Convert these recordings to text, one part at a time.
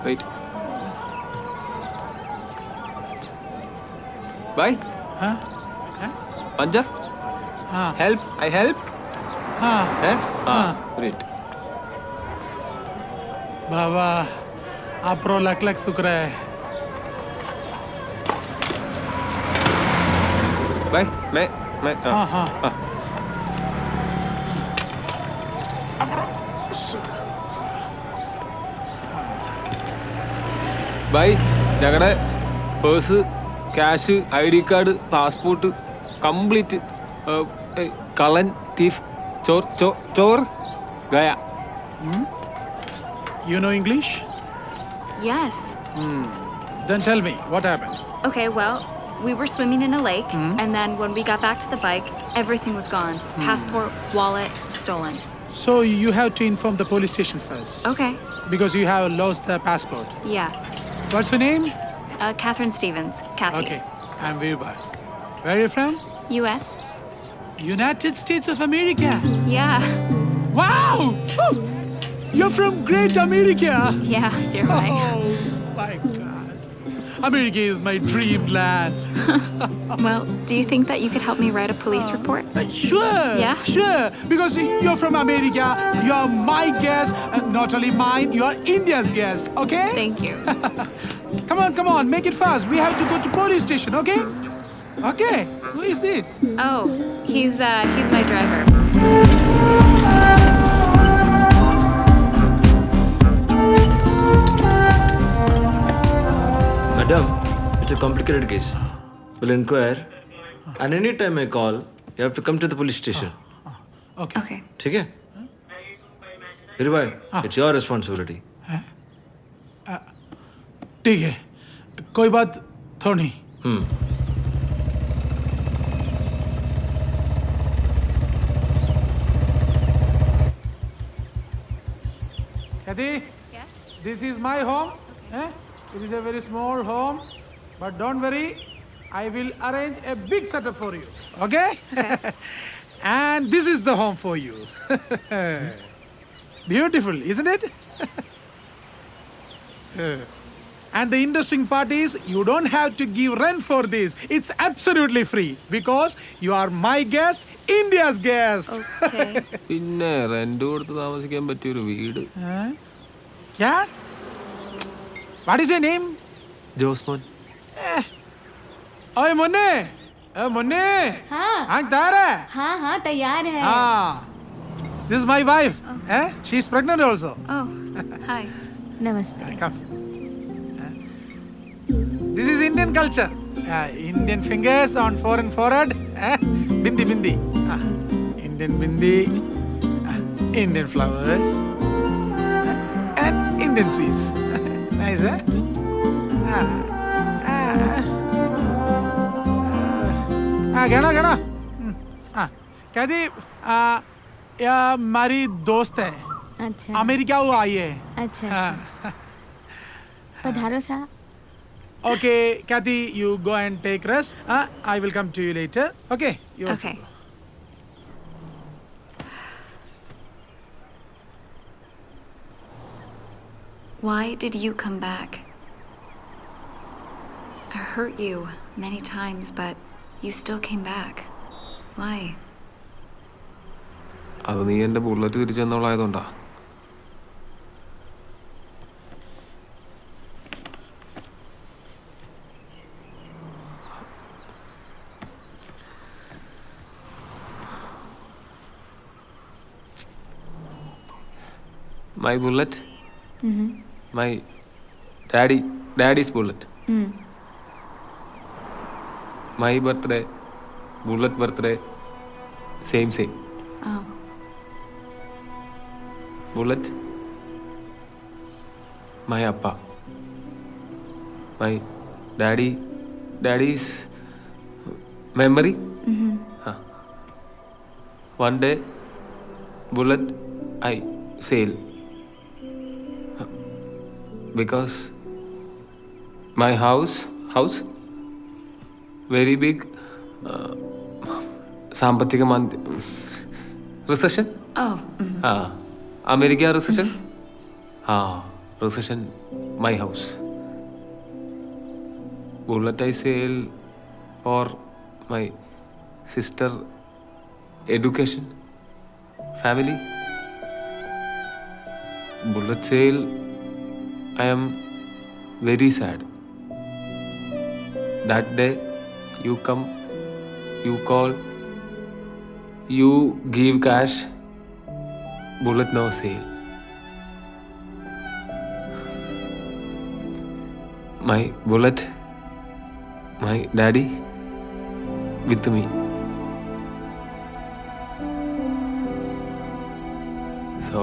Wait. Bye. Huh? Anjas? Help. I help. Great. बाबा आप pro luck luck सुख रहा है. Bye. मैं हाँ. ബൈ ഞങ്ങളുടെ purse cash ID card passport complete കള്ളൻ thief Chor Gaya. You know English? Yes. Then tell me what happened. Okay, well, we were swimming in a lake, and then when we got back to the bike, everything was gone. Passport, wallet, stolen. So you have to inform the police station first Okay. because you have lost the passport. Yeah. What's your name? Catherine Stevens. Kathy. Okay, I'm Virbal. Where are you from? U.S. United States of America. Yeah. Wow! Oh, you're from Great America. Yeah, you're right. Oh my God. America is my dreamland. Well, do you think that you could help me write a police report? Sure. Yeah? Sure. Because you're from America, you're my guest, and not only mine, you're India's guest. Okay? Thank you. Come on, make it fast. We have to go to police station. Okay? Okay. Who is this? Oh, he's my driver. Madam, it's a complicated case. We'll inquire. And any time I call, you have to come to the police station. Okay. Okay. ठीक है? Virubhai, it's your responsibility. ठीक है. कोई बात थोड़ी नहीं. Kathy? Yes? This is my home. It is a very small home, but don't worry, I will arrange a big setup for you. Okay? And this is the home for you. Beautiful, isn't it? And the interesting part is, you don't have to give rent for this. It's absolutely free because you are my guest, India's guest. Okay. പിന്നെ rent കൊടുത്ത് താമസിക്കാൻ പറ്റിയൊരു വീട്. क्या? What is your name? Josmon. ओए मुन्ने, मुन्ने. हाँ आँख तैयार है? हाँ तैयार है. हाँ. This is my wife. She is pregnant also. Oh, hi. नमस्ते. Come. This is Indian culture. Indian fingers on foreign forehead. Bindi bindi. Indian bindi. Indian flowers. And Indian seeds. Nice, eh? गणा. कहती या हमारी दोस्त है. अच्छा. America वो आई है. अच्छा. पधारो सा. Okay, Kathy, you go and take rest. I will come to you later. Okay? You also Okay. go. Why did you come back? I hurt you many times, but you still came back. Why? അത് നീ എൻ്റെ bullet തിരിച്ചു തന്നോളായതുകൊണ്ടാ. My bullet. My daddy's bullet. My birthday, bullet birthday, same. Oh. Bullet. My appa. My daddy's memory. One day, bullet, I sail. Because my house, very big, സാമ്പത്തിക recession. Oh. America recession. Recession, my house. Bullet I sell or my sister education, family. Bullet sale, I am very sad. That day, you come, you call, you give cash, bullet no sale. My bullet, my daddy, with me. So,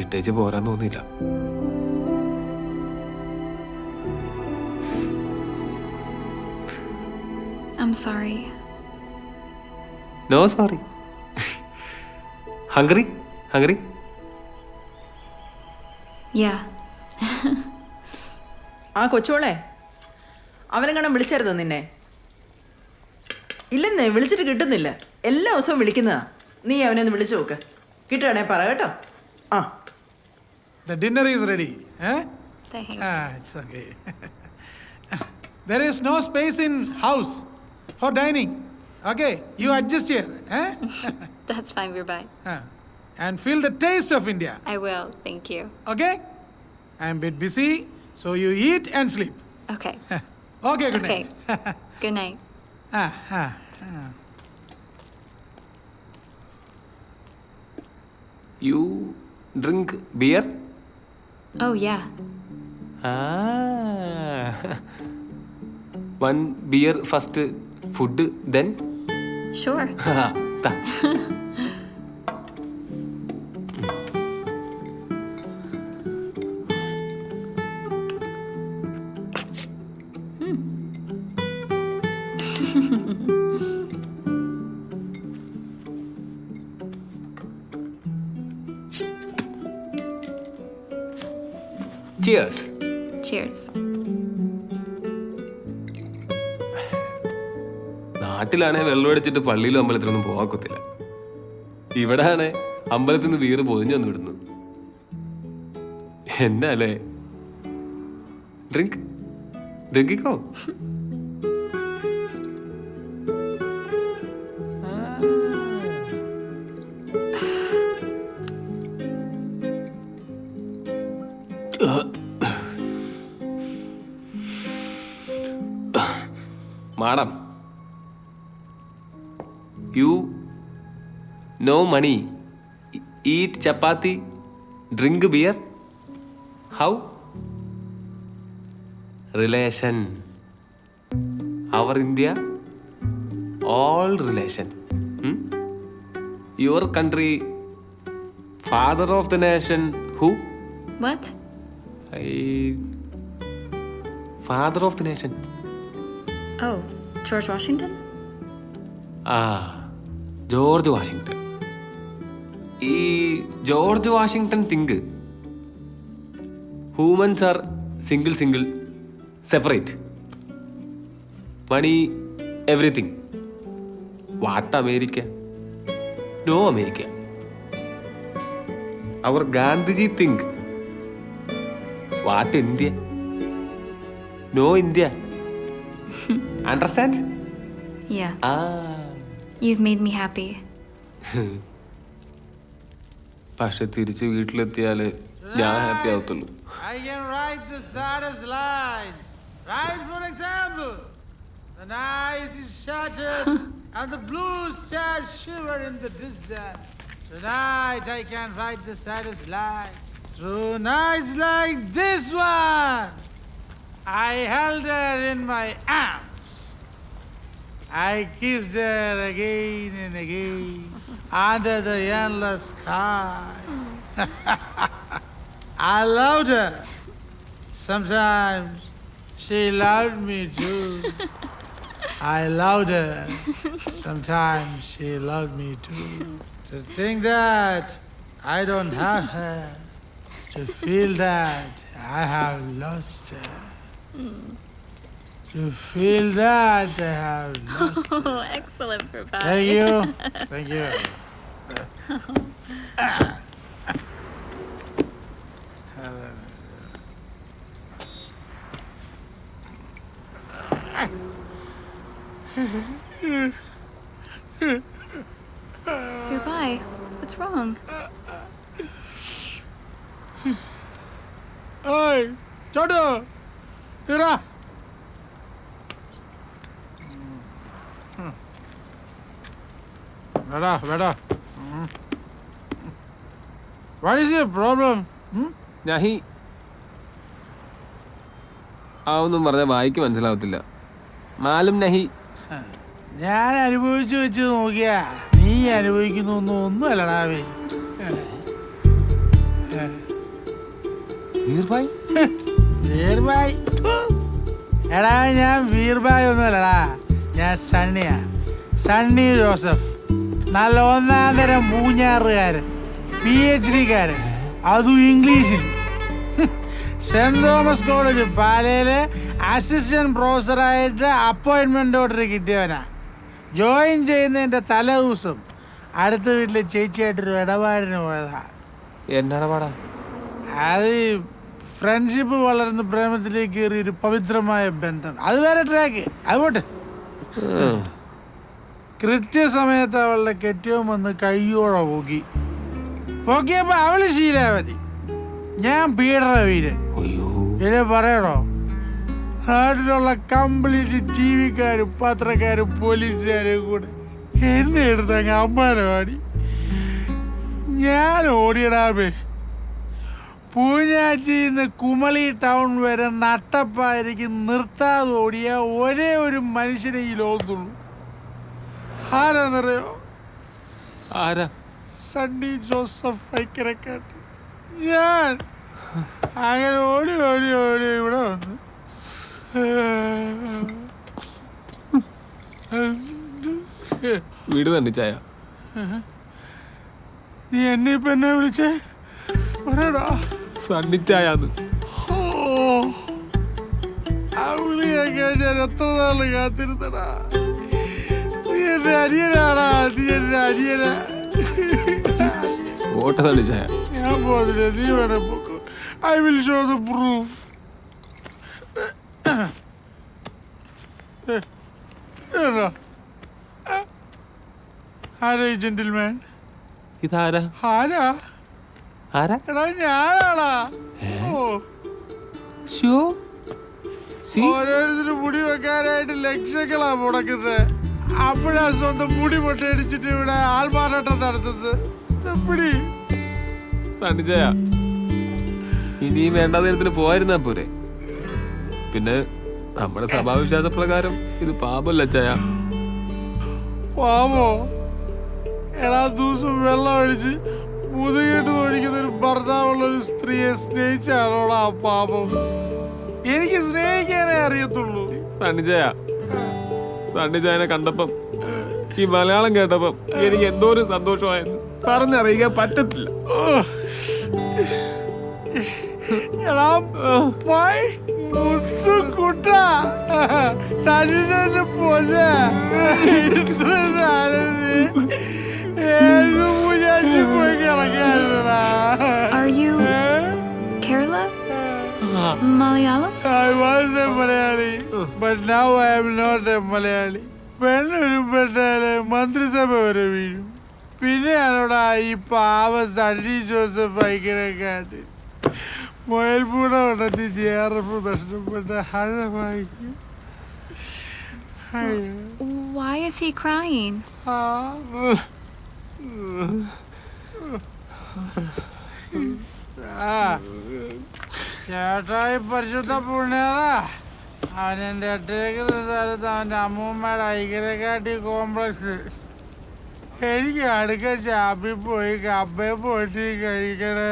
ഇട്ടേച്ച് പോരാൻ തോന്നിയില്ല. I'm sorry. No sorry. Hungry? Hungry? Yeah. ആ കൊച്ചോളെ അവനെങ്ങനെ വിളിച്ചായിരുന്നോ നിന്നെ? ഇല്ലെന്നേ, വിളിച്ചിട്ട് കിട്ടുന്നില്ല. എല്ലാ ദിവസവും വിളിക്കുന്നതാ. നീ അവനെ ഒന്ന് വിളിച്ചു നോക്ക്, കിട്ടുകയാണെ പറ കേട്ടോ. ആ The dinner is ready. Eh? Thanks. It's okay. There is no space in house for dining. Okay, you adjust here. Eh? That's fine, Rubai. And feel the taste of India. I will, thank you. Okay? I'm a bit busy, so you eat and sleep. Okay. Okay, good Okay. night. Good night. You drink beer? Oh, yeah. One beer first, food then? Sure. Ta. Cheers. Cheers. നാട്ടിലാണെ വെള്ളം അടിച്ചിട്ട് പള്ളിയിലും അമ്പലത്തിലൊന്നും പോകാക്കൊത്തില്ല. ഇവിടെയാണെ അമ്പലത്തിൽ നിന്ന് വീറ് പൊതിഞ്ഞു വന്ന് വിടുന്നു. എന്നാ അല്ലേ? Drink ഡ്രിങ്കിക്കോ? Madam, you no money, eat chapati, drink beer. How? Relation. Our India, all relation. Your country, father of the nation, who? What? Father of the nation. Oh, George Washington? George Washington. ഈ George Washington think humans are single separate money everything. What America? No America. അവർ Gandhiji think what India? No India. Understand? Yeah. You've made me happy. പക്ഷെ തിരിച്ച് വീട്ടിലെത്തിയാലേ ഞാൻ happy ആവത്തുള്ളൂ. I can write the saddest line. Right, for example, the night is shattered and the blue stars shiver in the distance. Tonight I can write the saddest line. Through nights like this one, I held her in my arms. I kissed her again and again under the endless sky. I loved her. Sometimes she loved me too. I loved her. Sometimes she loved me too. To think that I don't have her. To feel that I have lost her. To feel that I have lost her. Oh, excellent, Rubai. Thank you. Thank you. ഏയ് ചോട്ടു ഇറാ വേടാ വേടാ What is your problem? ഞാഹി ആ ഒന്നും പറഞ്ഞാൽ വായിക്ക് മനസ്സിലാവത്തില്ല. മാലും നഹി. ഞാൻ അനുഭവിച്ചു വെച്ച് നോക്കിയാ നീ അനുഭവിക്കുന്നൊന്നും ഒന്നുമല്ലടാവേ. വീർഭായ് വീർഭായ് എടാ ഞാൻ വീർഭായ് ഒന്നുമല്ലടാ, ഞാൻ സണ്ണിയാ. സണ്ണി ജോസഫ്. നല്ല ഒന്നാം തരം മൂഞ്ഞാറുകാരൻ, PhD-കാരൻ, അതും ഇംഗ്ലീഷിൽ. സെന്റ് തോമസ് കോളേജ് പാലയില് അസിസ്റ്റന്റ് പ്രൊഫസറായിട്ട് അപ്പോയിന്റ്മെന്റ് ഓർഡർ കിട്ടിയവനാ. ജോയിൻ ചെയ്യുന്നതിന്റെ തലേ ദിവസം അടുത്ത വീട്ടിലെ ചേച്ചിയായിട്ടൊരു ഇടപാടിന് പോയതാ. എന്നാടാ? അത് ഫ്രണ്ട്ഷിപ്പ് വളർന്ന് പ്രേമത്തിലേക്ക് കയറി ഒരു പവിത്രമായ ബന്ധം. അത് വേറെ ട്രാക്ക്, അതുപോട്ടെ. കൃത്യസമയത്ത് അവളുടെ കെട്ടിയവൻ വന്ന് കയ്യോടെ പൊക്കിയപ്പോ അവള് ശീലാവതി, ഞാൻ പീഡന വീരൻ. ഇനി പറയണോ? നാട്ടിലുള്ള കംപ്ലീറ്റ് TV-ക്കാരും പത്രക്കാരും പോലീസുകാരും കൂടെ എന്നെ എടുത്തങ്ങ് അമ്മാനമാടി. ഞാൻ ഓടിയടാമേ. പൂഞ്ഞാറ്റിന്ന് കുമളി ടൗൺ വരെ നട്ടപ്പായിരിക്കും നിർത്താതെ ഓടിയ ഒരേ ഒരു മനുഷ്യനെ ഈ ലോകത്തുള്ളൂ. ആരാന്നറിയോ? ആരാ? സണ്ണി ജോസഫ് വൈക്കരക്കാട്ട്. ഞാൻ അങ്ങനെ ഓടി ഓടി ഓടി ഇവിടെ വന്നു. വീട് തന്നെ ചായ. നീ എന്നെ ഇപ്പൊ എന്നെ വിളിച്ചേ? പറയടാ. സണ്ണിച്ചായാന്ന്. ആ വിളിയൊക്കെ ഞാൻ എത്ര നാള് കാത്തിരുത്തടാ. നീ എന്റെ അരിയനാടാ, നീ എന്റെ അരിയനാ. ഓട്ട സണ്ണിച്ചായ. ഞാൻ പോകുന്നില്ല, നീ വേണേ പോക്കോ. I will show the proof. ആരാ ഈ ജെന്റിൽമാൻ? ഇതാരാ? ആരാ? ആരാ? എടാ ഞാനാടാ. ഓരോരുത്തരും മുടി വെക്കാനായിട്ട് ലക്ഷങ്ങളാ മുടക്കുന്നത്. അപ്പോഴാ സ്വന്തം മുടി പൊട്ടടിച്ചിട്ട് ഇവിടെ ആൾമാറാട്ടം നടത്തുന്നത്. സണ്ണിച്ചായ, ഇനിയും വേണ്ട നേരത്തിന് പോയിരുന്നാ പോരെ? പിന്നെ നമ്മുടെ സഭാവിശ്വാസ പ്രകാരം ഇത് പാപല്ല ചായ. പാപോ? എടാ ദിവസം വെള്ളം ഒഴിച്ച് മുതുകിട്ട് തൊഴിക്കുന്ന ഒരു ഭർത്താവുള്ള ഒരു സ്ത്രീയെ സ്നേഹിച്ചാണോടാ പാപം? എനിക്ക് സ്നേഹിക്കാനേ അറിയത്തുള്ളൂ. സണ്ണിച്ചായനെ കണ്ടപ്പം, ഈ മലയാളം കേട്ടപ്പം എനിക്ക് എന്തോ ഒരു സന്തോഷമായിരുന്നു, പറഞ്ഞറിയിക്കാൻ പറ്റത്തില്ല. എടാ മുത്തുകുട്ട, സണ്ണിച്ചായന്റെ പോലെ ഏത് പൂജാരി പോയി കിടക്കാനാ? Are you Kerala? Malayalam? I was a Malayali, but now I am not a Malayali. പെണ്ണൊരുപ്പെട്ടാല് മന്ത്രിസഭ വരെ വീഴും. പിന്നെയാണോടാ ഈ പാവ സണ്ണി ജോസഫ് വൈക്കരക്കാട്ട് മൊയൽപൂട ഉടത്തി JRF നഷ്ടപ്പെട്ട ഹഴവായിക്കും. Why is he crying? ചേട്ടായി പരിശുദ്ധ പുണ്യാളാ. അവനെന്റെ എട്ടേക്കർ സ്ഥലത്ത് അവന്റെ അമ്മൂമ്മയുടെ ഐക്യരക്കാട്ടി കോംപ്ലക്സ്. എനിക്ക് അടുക്ക ചാപ്പി പോയി കപ്പയെ പോയിട്ട് കഴിക്കണേ.